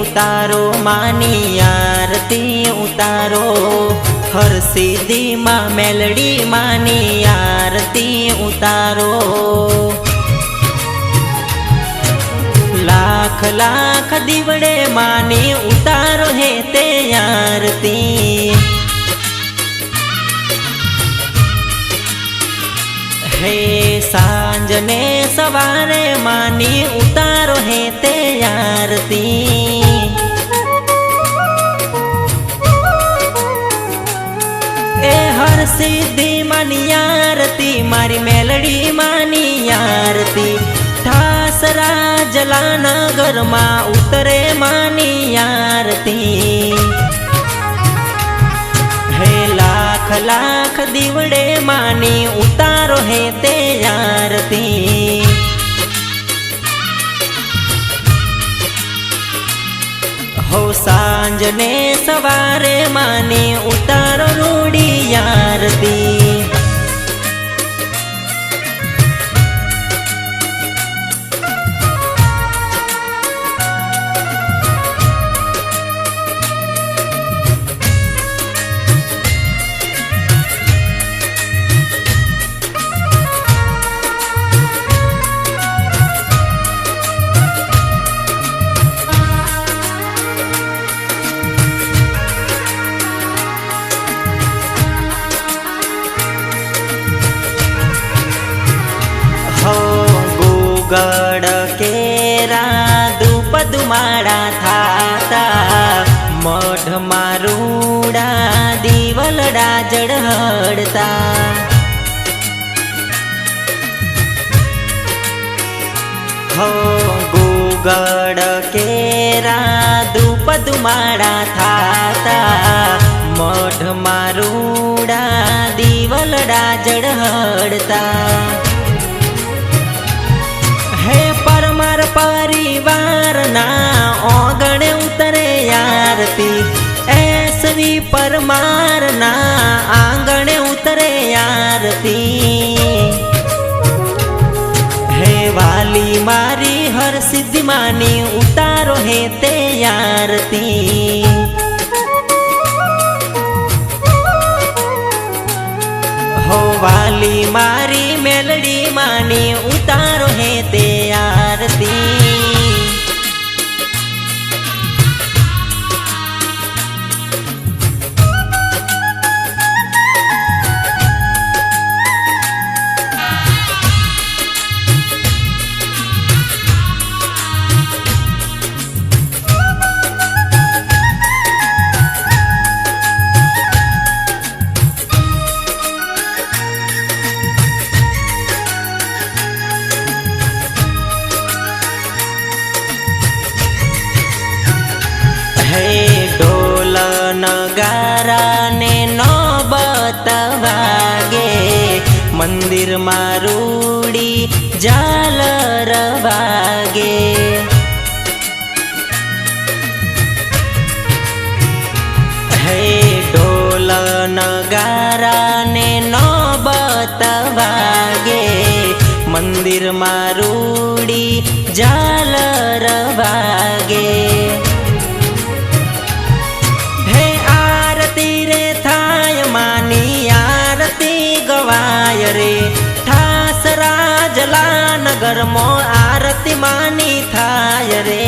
उतारो मानी आरती उतारो। हर सिद्धि मां मेलडी मानी आरती उतारो। लाख लाख दीवड़े मानी उतारो है ते आरती। हे सांज ने सवारे मानी उतारो है ते आरती। ए हर सिद्धि मानी आरती मारी मेलडी मानी आरती। ठासरा जला नगर मा उतरे मानी आरती। हे लाख लाख दीवड़े मानी उतारो है ते आरती। हो सांज ने सवारे मानी उतारो रूड़ी आरती। गड़ केरा दुपदुमाड़ा थाता। मठ मारूड़ा दीवलड़ा जड़हड़ता। हो गोगड़ केरा दुपदुमाड़ा थाता। मठ मारूड़ा दीवलड़ा जड़हड़ता। हे परमार परिवार ना ओगणे उतरे आरती। ऐसवी परमार ना आंगणे उतरे आरती। हे वाली मारी हर सिद्धि मानी उतारो है ते आरती। हो वाली मारी मेलडी मानी उतारो है ते आरती। ढोल नगारा ने नौबत वागे। मंदिर मारूड़ी झालर वागे। हे ढोल नगारा ने नौबत वागे। मंदिर मारूड़ी झालर वागे। रे ठासरा जला नगर मो आरती मानी थाय रे।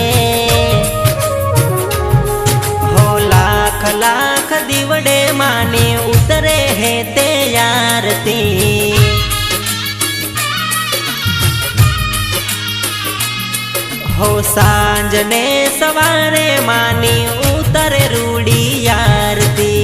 हो लाख लाख दीवड़े मानी उतरे है ते आरती। हो सांज ने सवारे मानी उतरे रूड़ी आरती।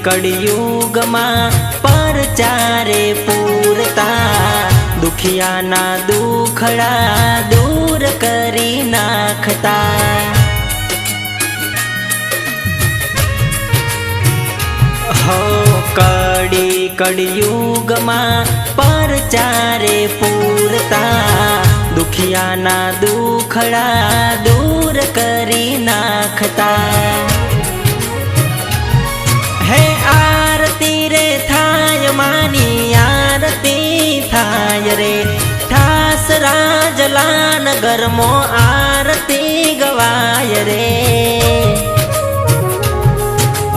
कड़युग में परचारे पूरता। दुख દુખિયાના દુખડા દૂર કરી નાખતા હો કડી કળિયુગમાં પરચારે પૂરતા દુખિયાના દુખડા દૂર કરી નાખતા હે આરતી રે થાય માની આરતી થાય રે ઠાસ રાજલાન ગરમો આરતી ગવાય રે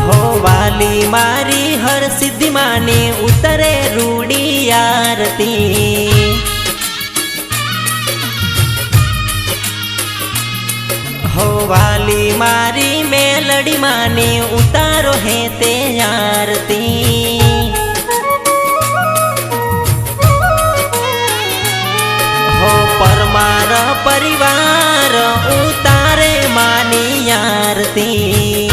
હો વાલી મારી હર સિદ્ધિ માની ઉતરે રૂડી આરતી હો વાલી મારી મેલડી માની ઉતારો હે તે આરતી હો પરમાર પરિવાર ઉતારે માની આરતી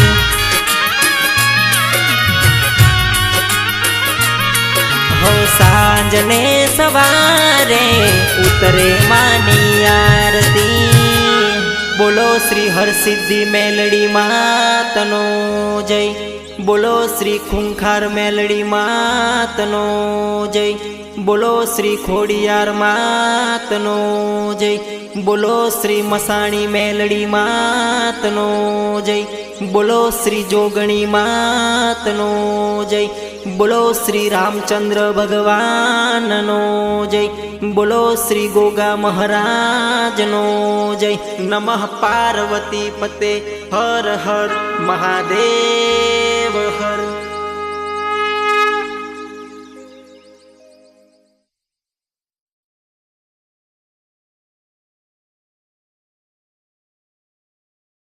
હો સાંજ ને સવારે ઉતરે માની આરતી બોલો શ્રી હરસિદ્ધિ મેલડી માતનો જય બોલો શ્રી ખૂંખાર મેલડી માતનો જય બોલો શ્રી ખોડિયાર માતનો જય બોલો શ્રી મસાણી મેલડી માતનો જય બોલો શ્રી જોગણી માતનો જય બોલો શ્રી રામચંદ્ર ભગવાનનો જય બોલો શ્રી ગોગા મહારાજનો જય નમઃ પાર્વતી પતે હર હર મહાદેવ।